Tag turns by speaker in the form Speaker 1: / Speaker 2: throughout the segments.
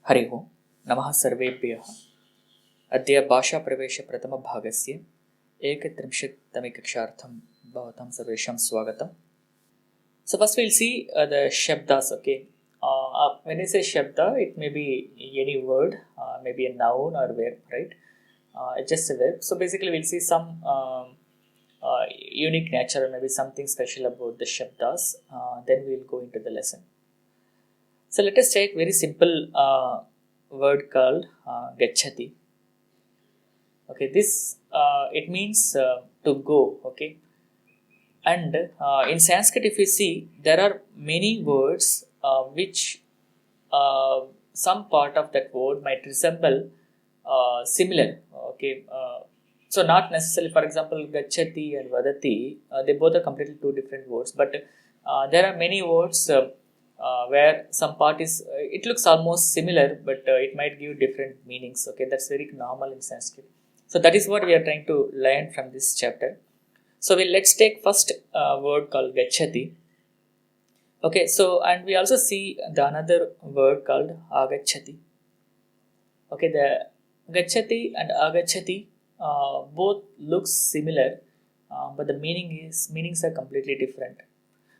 Speaker 1: हरि ओं नमः सर्वेभ्यः। अद्य भाषाप्रवेशप्रथमभागस्य एकत्रिंशत्तमे कक्षार्थं भवतां सर्वेषां स्वागतम्. So first we'll see the shabdas. Okay, when I say shabda, it may be any word, maybe a noun or verb, right? It's just a verb. So basically we'll see some unique nature, or maybe something special about the shabdas. Then we'll go into the lesson. So let us take very simple word called gachati. Okay, this it means to go. Okay, and in Sanskrit, if you see, there are many words which some part of that word might resemble similar. Okay, so not necessarily. For example, gachati and vadati, they both are completely two different words, but there are many words. Where some part is it looks almost similar, but it might give different meanings. Okay, that's very normal in Sanskrit. So that is what we are trying to learn from this chapter. So let's take first word called gachati. Okay, so and we also see the another word called agachati. Okay, the gachati and agachati both looks similar, but the meanings are completely different.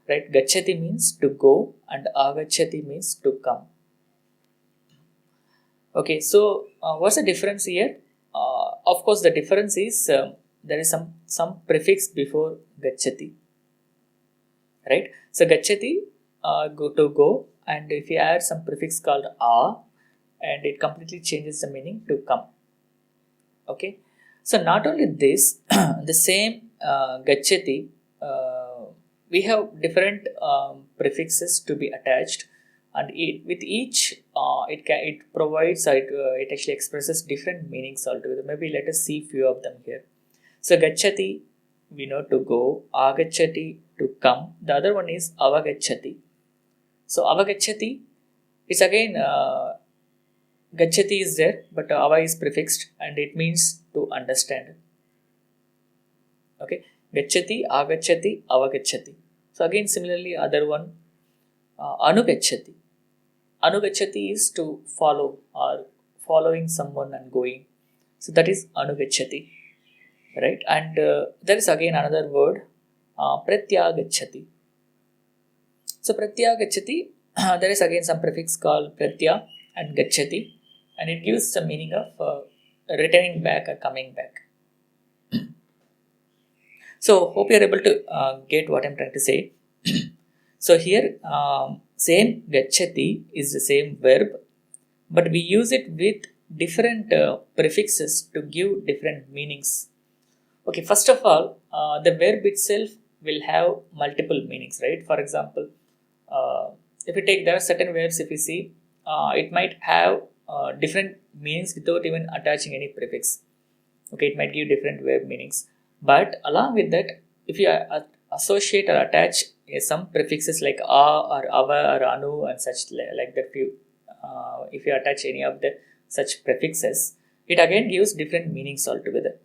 Speaker 1: Right, gachati means to go and agachati means to come. Okay, so what's the difference here? Of course, the difference is there is some prefix before gachati. Right, so gachati go to go, and if you add some prefix called a, and it completely changes the meaning to come. Okay, so not only this, the same gachati. We have different prefixes to be attached, and with each it provides it actually expresses different meanings altogether. Maybe let us see few of them here. So gachati, we know to go, agachati to come. The other one is avagachati. So avagachati is again gachati is there, but ava is prefixed and it means to understand. Okay, gachati, agachati, avagachati. So again similarly other one anugachati. Anugachati is to follow or following someone and going. So that is anugachati, right? And there is again another word pratyagachati. So pratyagachati, there is again some prefix called pratya and gachati, and it gives the meaning of returning back or coming back. So hope you are able to get what I am trying to say. So here same gachati is the same verb, but we use it with different prefixes to give different meanings. Okay, first of all, the verb itself will have multiple meanings, right? For example, if you take there are certain verbs, if you see, it might have different meanings without even attaching any prefix. Okay, it might give different verb meanings, but along with that, if you associate or attach some prefixes like a or ava or anu and such like that, few if you attach any of the such prefixes, it again gives different meanings altogether,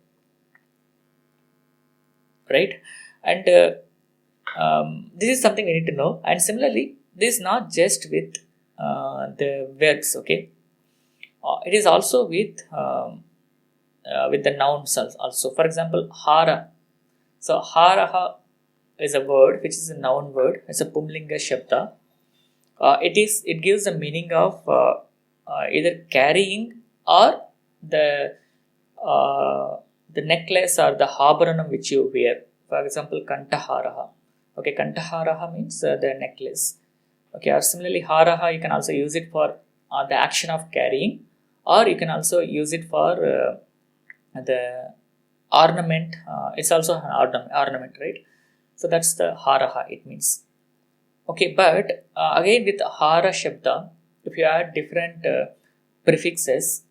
Speaker 1: right? And this is something we need to know. And similarly, this is not just with the verbs. Okay, it is also with the nouns also. For example, hara. So haraha is a word which is a noun word. It's a pumlinga shabda. It gives the meaning of either carrying or the necklace or the abharanam which you wear. For example, kantaharaha. Okay, kantaharaha means the necklace. Okay, or similarly haraha, you can also use it for the action of carrying, or you can also use it for the ornament. It's also an ornament, right? So that's the haraha, it means. Okay, but again with hara shabda, if you add different prefixes,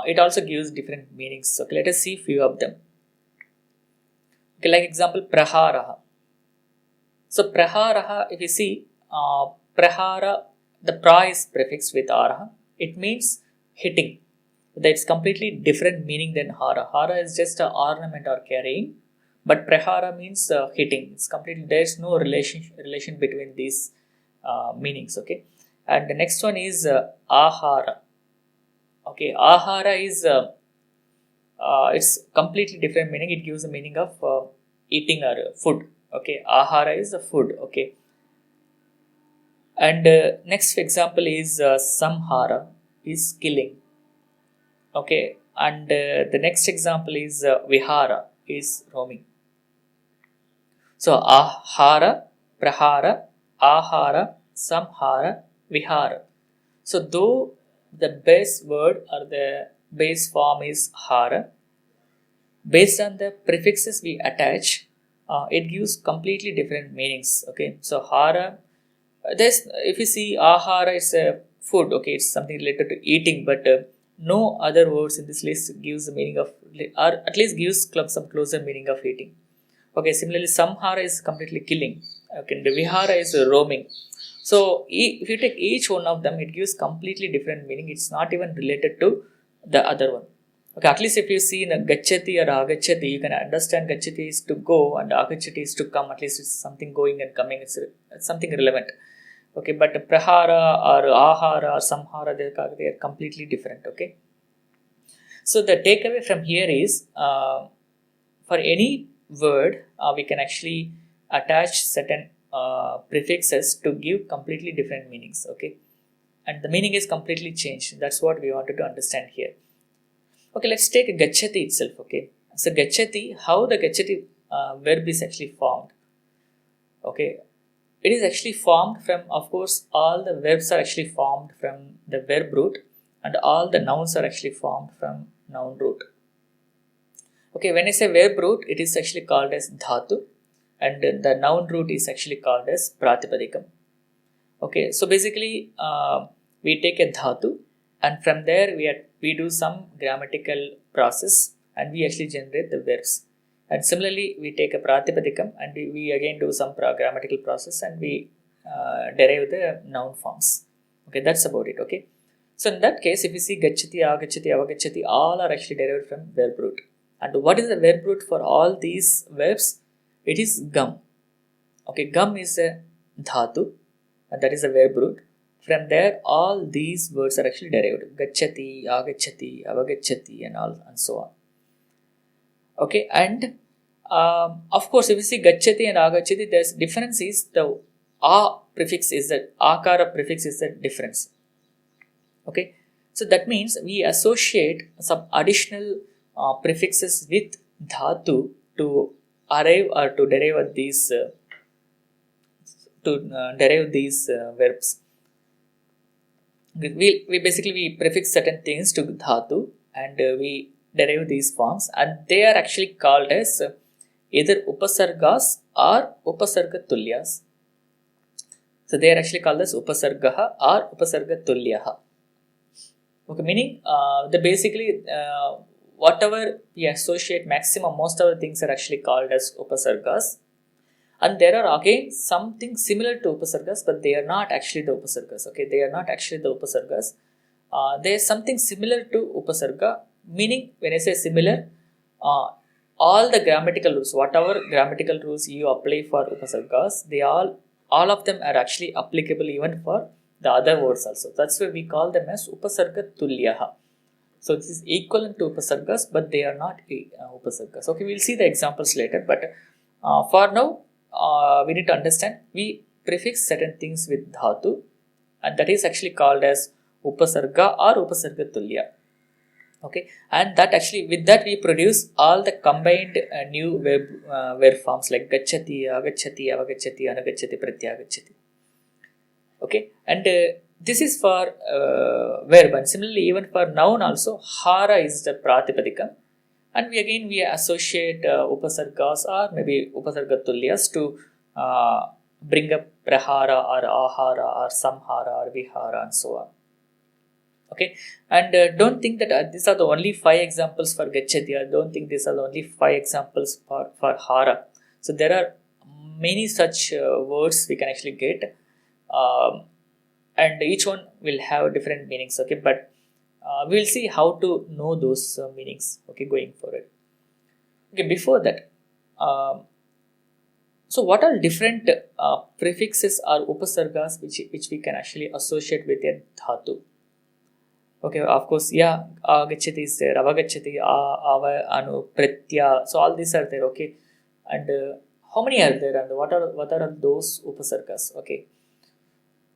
Speaker 1: it also gives different meanings. Okay, let us see few of them. Okay, like example, praharaha. So praharaha, if you see, prahara, the pra is prefixed with araha. It means hitting. That's completely different meaning than hara. Hara is just an ornament or carrying, but prahara means hitting. It's completely, there's no relation between these meanings. Okay, and the next one is ahara. Okay, ahara is it's completely different meaning. It gives the meaning of eating or food. Okay, ahara is the food. Okay, and next example is samhara is killing. Okay, and the next example is vihara is roaming. So ahara, prahara, ahara, samhara, vihara. So though the base word or the base form is hara, based on the prefixes we attach, it gives completely different meanings. Okay, so hara, there's if you see ahara is a food. Okay, it's something related to eating, but no other words in this list gives the meaning of, or at least gives some closer meaning of eating. Okay, similarly, samhara is completely killing. Okay, the vihara is roaming. So if you take each one of them, it gives completely different meaning. It's not even related to the other one. Okay, at least if you see in a gachati or agachati, you can understand gachati is to go and agachati is to come. At least it's something going and coming. It's something relevant. Okay, but prahara or ahara or samhara, they are completely different. Okay, so the takeaway from here is for any word, we can actually attach certain prefixes to give completely different meanings. Okay, and the meaning is completely changed. That's what we wanted to understand here. Okay, let's take gachati itself. Okay, so gachati, how the gachati verb is actually formed. Okay, it is actually formed from, of course, all the verbs are actually formed from the verb root, and all the nouns are actually formed from noun root. Okay, when I say verb root, it is actually called as dhatu, and the noun root is actually called as pratipadikam. Okay, so basically, we take a dhatu, and from there we do some grammatical process, and we actually generate the verbs. And similarly, we take a pratipadikam, and we again do some grammatical process, and we derive the noun forms. Okay, that's about it. Okay, so in that case, if you see gachati, agachati, avagachati, all are actually derived from verb root. And what is the verb root for all these verbs? It is gum. Okay, gum is a dhatu, and that is a verb root. From there, all these words are actually derived. Gachati, agachati, avagachati, and all, and so on. Okay, and of course, if you see gachati and agachati, there's difference is the a prefix is the akara prefix is the difference. Okay, so that means we associate some additional prefixes with dhatu to arrive or to derive these verbs. We basically we prefix certain things to dhatu, and we derive these forms, and they are actually called as either upasargas or upasarga tulyas. So they are actually called as upasargaha or upasarga tulyaha. Okay, meaning the basically whatever we associate, maximum most of the things are actually called as upasargas. And there are again something similar to upasargas, but they are not actually the upasargas. Okay, they are not actually the upasargas. There is something similar to upasarga, meaning when I say similar, all the grammatical rules, whatever grammatical rules you apply for upasargas, they all of them are actually applicable even for the other words also. That's why we call them as upasarga tulyaha. So this is equivalent to upasargas, but they are not upasargas. Okay, we'll see the examples later, but for now, we need to understand we prefix certain things with dhatu, and that is actually called as upasarga or upasarga tulya. Okay, and that actually with that we produce all the combined new verb forms like gachati, agachati, avagachati, anagachati, pratyagachati. Okay, and this is for verb, and similarly even for noun also, hara is the pratipadikam, and we associate upasargas or maybe upasarga tulyas to bring up prahara or ahara or samhara or vihara and so on. Okay, and don't think that these are the only 5 examples for gachati. I don't think these are the only 5 examples for hara. So there are many such words we can actually get, and each one will have different meanings. Okay, but we'll see how to know those meanings. Okay, going forward. Okay, before that, so what are different prefixes or upasargas which we can actually associate with a dhatu? Okay, of course, yeah, gachati is there, avagachati, ava, anu, pritya. So all these are there, okay. And how many are there, and what are those upasargas? Okay.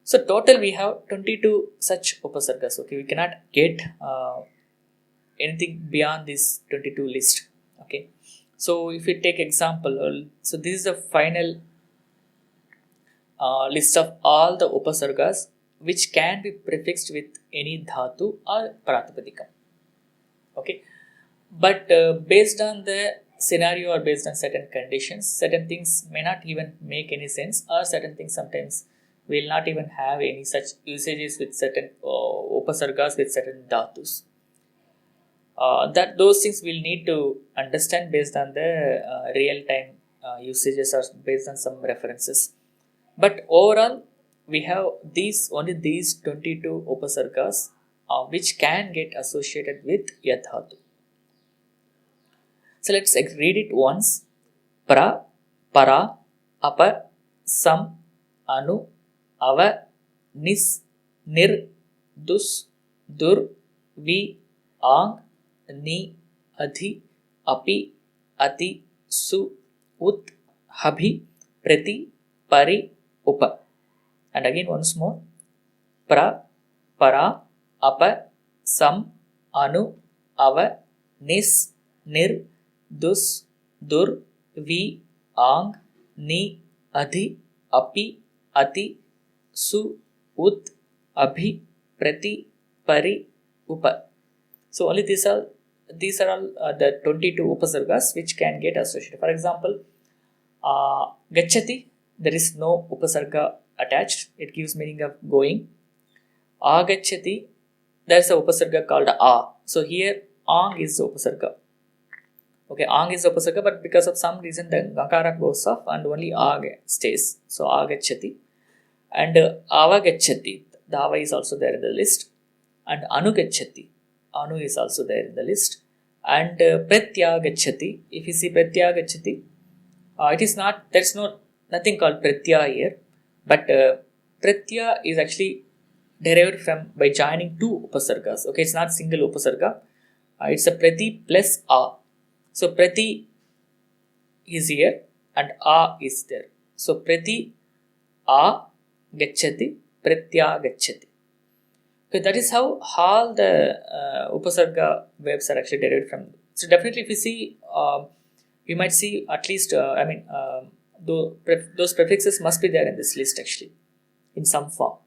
Speaker 1: So total we have 22 such upasargas. Okay, we cannot get anything beyond this 22 list. Okay. So if we take example, so this is the final list of all the upasargas which can be prefixed with any dhatu or pratipadikam. Okay, but based on the scenario or based on certain conditions, certain things may not even make any sense, or certain things sometimes will not even have any such usages with certain upasargas with certain dhatus. That those things we'll need to understand based on the real time usages or based on some references. But overall, we have these 22 upasargas which can get associated with yadhatu. So let's read it once. Pra, para, apa, sam, anu, ava, nis, nir, dus, dur, vi, ang, ni, adhi, api, ati, su, ut, habhi, prati, pari, upa. And again once more. Pra, para, apa, sam, anu, ava, nis, nir, dus, dur, vi, ang, ni, adhi, api, ati, su, ut, abhi, prati, pari, upa. So only these are all the 22 upasargas which can get associated. For example, gachati, there is no upasarga attached. It gives meaning of going. Agachati, there's a upasarga called a. So here ang is the upasarga. Okay, ang is the upasarga, but because of some reason the gakara goes off and only ag stays. So agachati. And avagachati, the ava is also there in the list. And anugachati, anu is also there in the list. And pratyagachati, if you see pratyagachati, it is not, there's nothing called pratya here, but pratya is actually derived from by joining two upasargas. Okay, it's not single upasarga. It's a prati plus a. So prati is here and a is there. So prati a gachati, pratya gachati. Okay, that is how all the upasarga verbs are actually derived from. So definitely, if you see, you might see at least, those prefixes must be there in this list actually, in some form.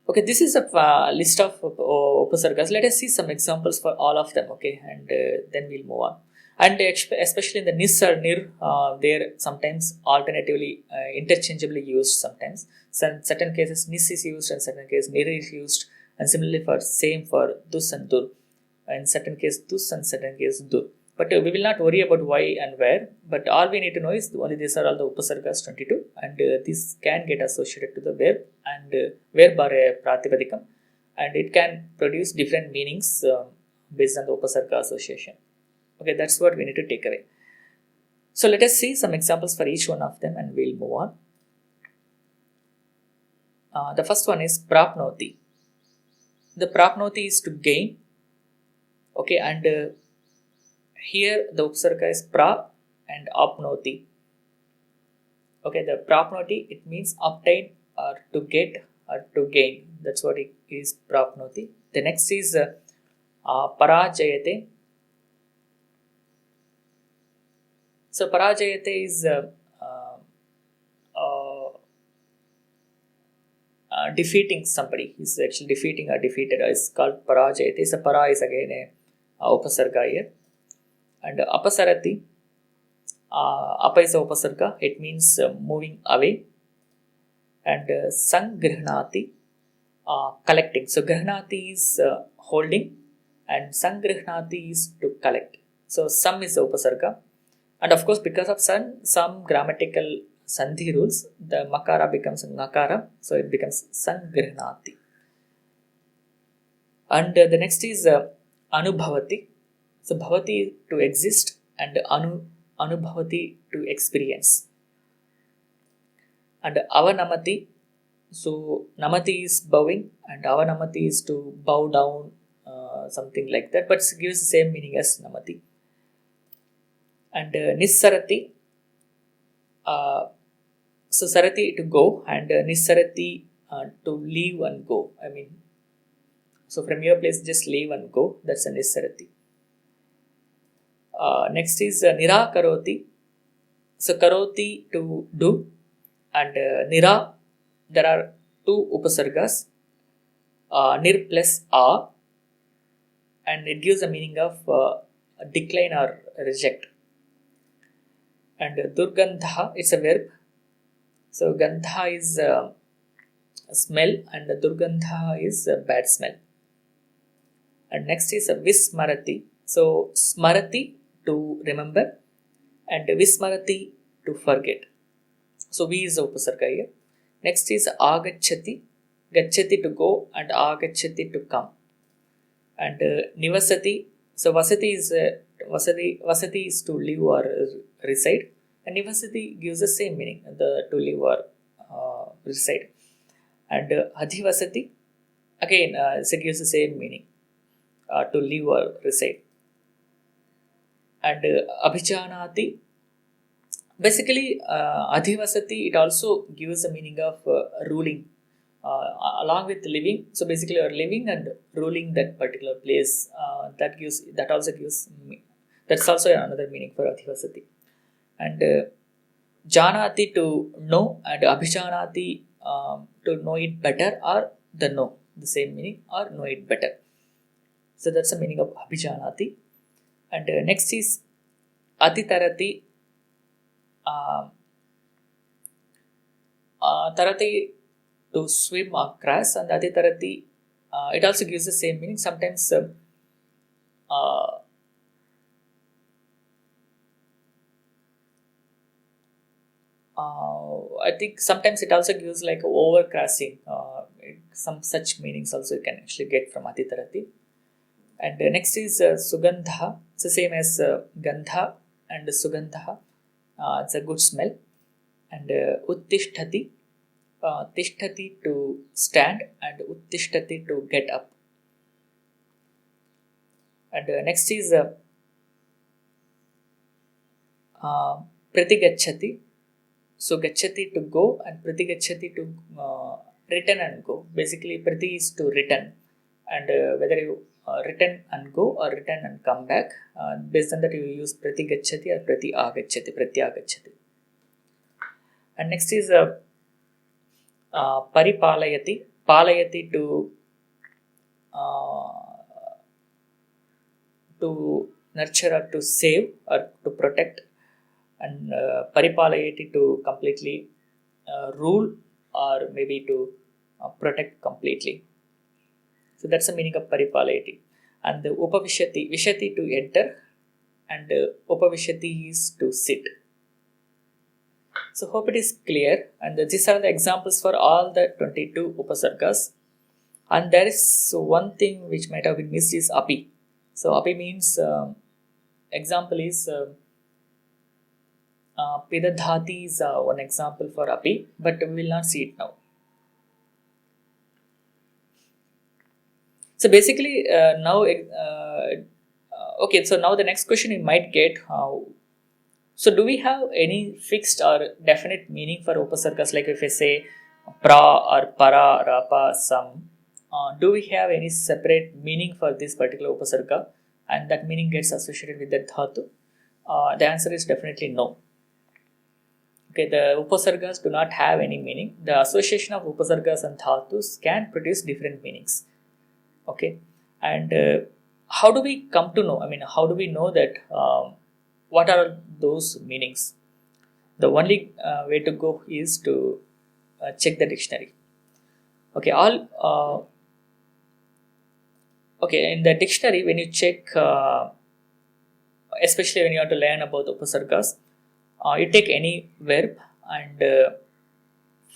Speaker 1: Okay, this is a list of upasargas. Let us see some examples for all of them. Okay, and then we'll move on. And especially in the nis or nir, they're sometimes alternatively interchangeably used. Sometimes, certain cases nis is used, and certain cases nir is used, and similarly for same for dus and dur. In certain case dus and certain case dur. But we will not worry about why and where. But all we need to know is only these are all the upasargas 22, and this can get associated to the verb and verb or a pratipadikam, and it can produce different meanings based on the upasarga association. Okay, that's what we need to take away. So let us see some examples for each one of them, and we'll move on. The first one is prapnoti. The prapnoti is to gain. Okay, and here the upasarga is pra and apnoti. Okay, the prapnoti, it means obtain or to get or to gain. That's what it is, prapnoti. The next is parajayate. So parajayate is defeating somebody. He's actually defeating or defeated. It's called parajayate. So para is again a upasarga here. And apasarati, apa is a upasarga. It means moving away. And sangrihnati, collecting. So grihnati is holding, and sangrihnati is to collect. So sam is the upasarga. And of course, because of some grammatical sandhi rules, the makara becomes ngakara, so it becomes sangrihnati. And the next is anubhavati. So bhavati to exist, and anubhavati to experience. And avanamati, So namati is bowing, and avanamati is to bow down, something like that, but it gives the same meaning as namati. And nissarati, so sarati to go, and nissarati to leave and go. I mean, so from your place, just leave and go. That's a nissarati. Next is nirakaroti. So karoti to do, and nira, there are two upasargas, nir plus a, and it gives a meaning of decline or reject. And durgandha, it's a verb. So gandha is smell, and durgandha is bad smell. And next is vismarati. So smarati to remember, and vismarati to forget. So V is the upasarga here. Next is agachati. Gachati to go, and agachati to come. And nivasati. So vasati is vasati is to live or reside, and nivasati gives the same meaning, the to live or reside. And adhivasati, again, it gives the same meaning, to live or reside. And abhijanati, basically adhivasati, it also gives the meaning of ruling, along with living. So basically you are living and ruling that particular place. That's also another meaning for adhivasati. And janati to know, and abhijanati to know it better, or the same meaning, or know it better. So that's the meaning of abhijanati. And next is atitarati. Tarati to swim across, and atitarati, it also gives the same meaning. Sometimes I think sometimes it also gives like overcrossing. Some such meanings also you can actually get from atitarati. And next is sugandha. It's the same as gandha and sugandha. It's a good smell. And uttishtati, tishtati to stand, and uttishtati to get up. And next is pratigachati. So gachati to go, and pratigachati to return and go. Basically, prati is to return, and whether you return and go or return and come back, based on that you use pratigachati or pratyagachati. And next is paripalayati. Palayati to nurture or to save or to protect, and paripalayati to completely rule, or maybe to protect completely. So that's the meaning of paripalayati. And the upavishati, vishati to enter, and upavishati is to sit. So hope it is clear, and these are the examples for all the 22 upasargas. And there is one thing which might have been missed is api. So api means, example is pidadhati is one example for api, but we will not see it now. So basically now okay, so now the next question you might get, so do we have any fixed or definite meaning for upasargas? Like if I say pra or para, rapa, sam, do we have any separate meaning for this particular upasarga, and that meaning gets associated with the dhatu? The answer is definitely no. Okay, the upasargas do not have any meaning. The association of upasargas and dhatus can produce different meanings. Okay, and how do we come to know? I mean, how do we know that what are those meanings? The only way to go is to check the dictionary. Okay, okay, in the dictionary, when you check, especially when you have to learn about upasargas, you take any verb and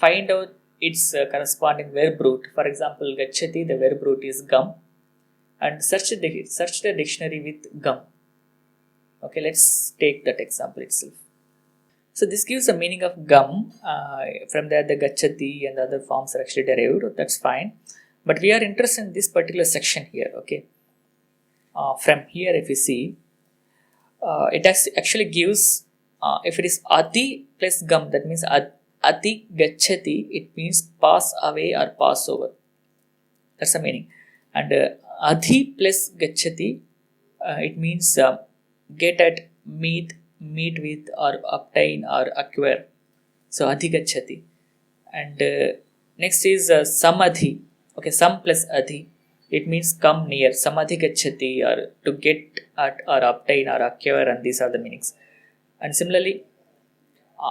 Speaker 1: find out its corresponding verb root. For example, gachati, the verb root is gum, and search the dictionary with gum. Okay, let's take that example itself. So this gives a meaning of gum. From there, the gachati and the other forms are actually derived. That's fine. But we are interested in this particular section here. Okay. From here, if you see, it actually gives, if it is ati plus gum, that means ati gachati, it means pass away or pass over. That's the meaning. And adhi plus gachati, it means get at, meet with, or obtain or acquire. So adhi gachati. And next is samadhi. Okay, sam plus adhi. It means come near. Samadhi gachati, or to get at or obtain or acquire, and these are the meanings. And similarly,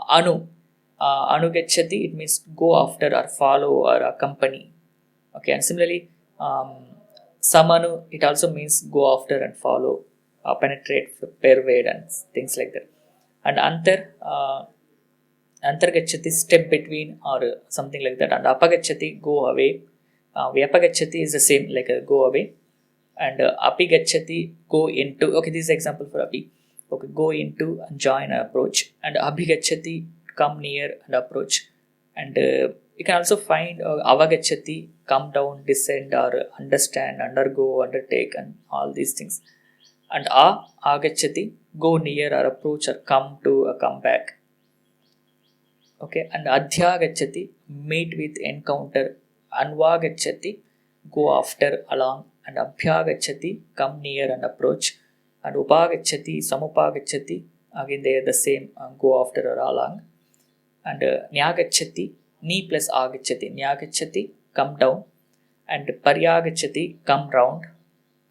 Speaker 1: anu. Anu gachati, it means go after or follow or accompany. Okay, and similarly, samanu, it also means go after and follow, penetrate, pervade, and things like that. And antargachati, step between, or something like that. And apagachati, go away. Vyapagachati is the same, like go away. And apigachati, go into. Okay, this is example for api. Okay, go into and join and approach. And abhigachati, come near and approach. And you can also find avagachati, come down, descend, or understand, undergo, undertake, and all these things. And agachati, go near or approach or come to, come back. Okay, and adhyagachati, meet with, encounter. Anvagachati, go after, along. And abhyagachati, come near and approach. And upagachati, samupagachati, again they are the same, go after or along. And nyagachati, ni plus agachati, nyagachati, come down. And paryagachati, come round.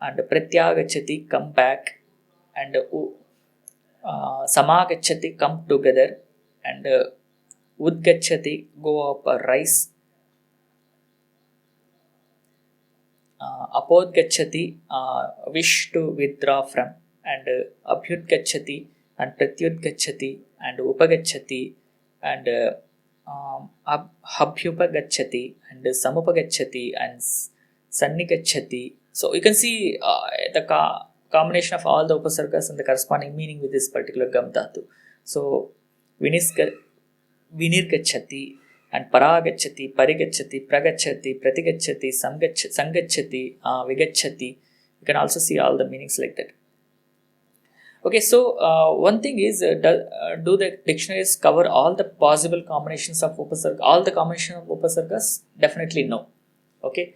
Speaker 1: And pratyagachati, come back. And samagachati, come together. And udgachati, go up or rise. Apodgachati, wish to withdraw from. And abhyudgachati, and pratyudgachati, and upagachati, and abhyupagachati, and samupagachati, and sannigachati. So you can see the combination of all the upasargas and the corresponding meaning with this particular gam dhatu. So vinirgachati, and paragachati, parigachati, pragachati, pratigachati, sangachati, vigachati. You can also see all the meanings like that. Okay, so one thing is, do the dictionaries cover all the possible combinations of upasarga? All the combinations of upasargas? Definitely no. Okay,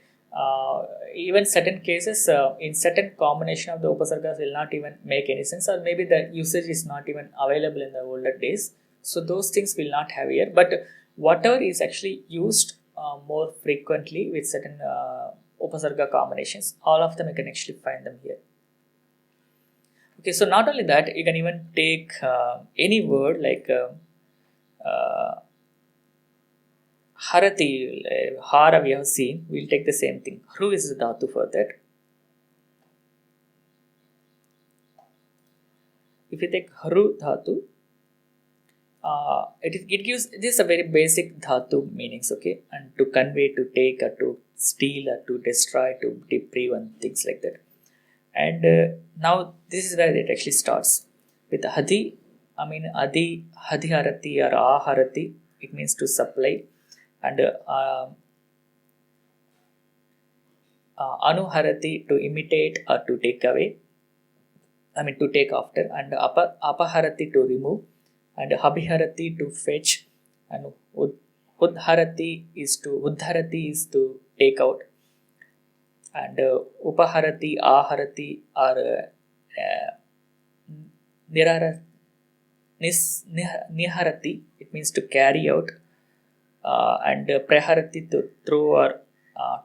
Speaker 1: even certain cases, in certain combination of the upasargas will not even make any sense, or maybe the usage is not even available in the older days. So those things will not have here. But whatever is actually used more frequently with certain upasarga combinations, all of them you can actually find them here. Okay, so not only that, you can even take any word like harati, hara we have seen, we'll take the same thing. Hru is the dhatu for that. If you take haru dhatu, it gives, this is a very basic dhatu meanings, okay, and to convey, to take, or to steal, or to destroy, to deprive, and things like that. And now this is where it actually starts with hadi. I mean adi, hadiharati or aharati, it means to supply. And anuharati, to imitate or to take away, I mean to take after. And apaharati, to remove. And habhiharati, to fetch. And udharati is to take out. And upaharati, aharati, or niharati, it means to carry out. And praharati, to throw or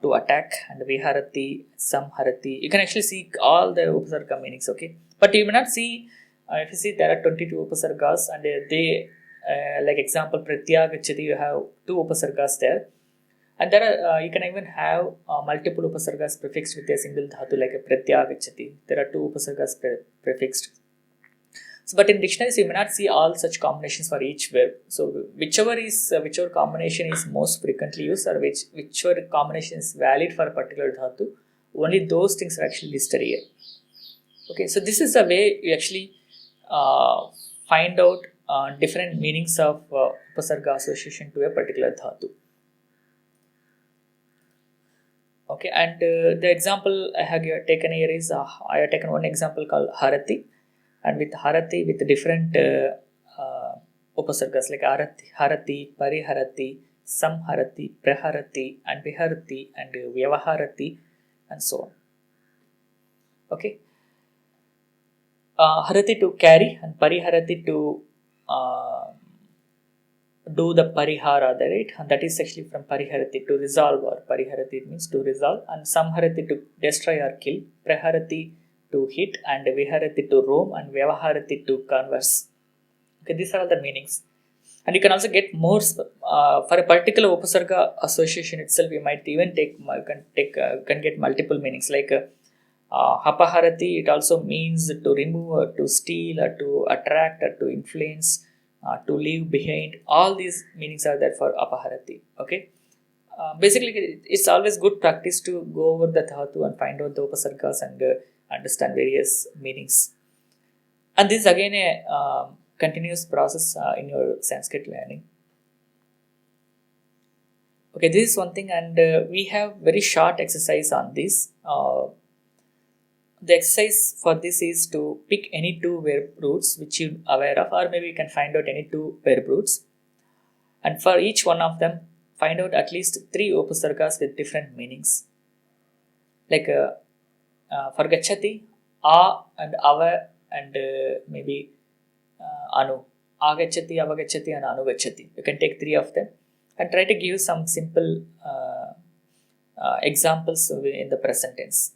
Speaker 1: to attack. And viharati, samharati. You can actually see all the upasarga meanings, okay. But you may not see, if you see there are 22 upasargas, and they, like example, pratyagachati, you have 2 upasargas there. And there are, you can even have multiple upasargas prefixed with a single dhatu, like a pratyagachati. There are 2 upasargas prefixed. So, but in dictionaries, you may not see all such combinations for each verb. So, whichever combination is most frequently used, or whichever combination is valid for a particular dhatu, only those things are actually listed here. Okay, so this is the way you actually find out different meanings of upasarga association to a particular dhatu. Okay, and the example I have taken here is I have taken one example called Harati, and with Harati with different upasargas like Harati, Pariharati, Samharati, Praharati, and Viharati, and Vyavaharati, and so on. Okay, Harati to carry, and Pariharati to do the parihara, right? And that is actually from Pariharati, to resolve, or Pariharati means to resolve, and Samharati to destroy or kill, Praharati to hit, and Viharati to roam, and Vyavaharati to converse. Okay, these are all the meanings. And you can also get more for a particular upasarga association itself. You might even can get multiple meanings like Apaharati. It also means to remove, or to steal, or to attract, or to influence, to leave behind. All these meanings are there for Apaharati. Okay. Basically, it's always good practice to go over the dhatu and find out the upasargas and understand various meanings. And this is again a continuous process in your Sanskrit learning. Okay, this is one thing, and we have very short exercise on this. The exercise for this is to pick any two verb roots which you are aware of, or maybe you can find out any two verb roots, and for each one of them, find out at least 3 upasargas with different meanings. Like for Gachati, A and Ava, and maybe Anu. Agachati, Avagachati, and Anugachati. You can take 3 of them and try to give some simple examples in the present tense.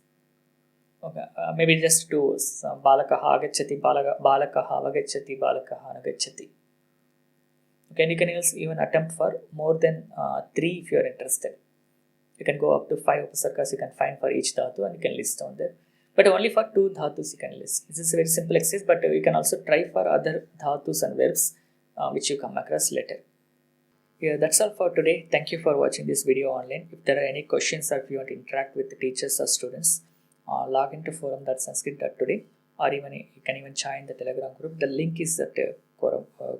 Speaker 1: Okay, maybe just to Balakaha Agachati, Balakaha Avagachati, Balakaha Anugachati. Okay, and you can even attempt for more than 3 if you are interested. You can go up to 5 upasargas you can find for each dhatu, and you can list down there. But only for 2 dhatus you can list. This is a very simple exercise, but you can also try for other dhatus and verbs which you come across later. Yeah, that's all for today. Thank you for watching this video online. If there are any questions, or if you want to interact with the teachers or students, log into forum.sanskrit.today, or even you can even join the Telegram group. The link is at the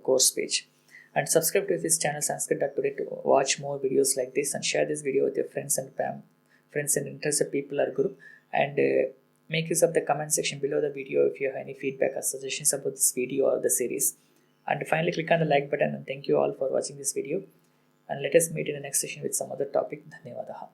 Speaker 1: course page. And subscribe to this channel Sanskrit.today to watch more videos like this, and share this video with your friends and interested people or group. And make use of the comment section below the video if you have any feedback or suggestions about this video or the series. And finally, click on the like button, and thank you all for watching this video. And let us meet in the next session with some other topic. Dhanyavadaha.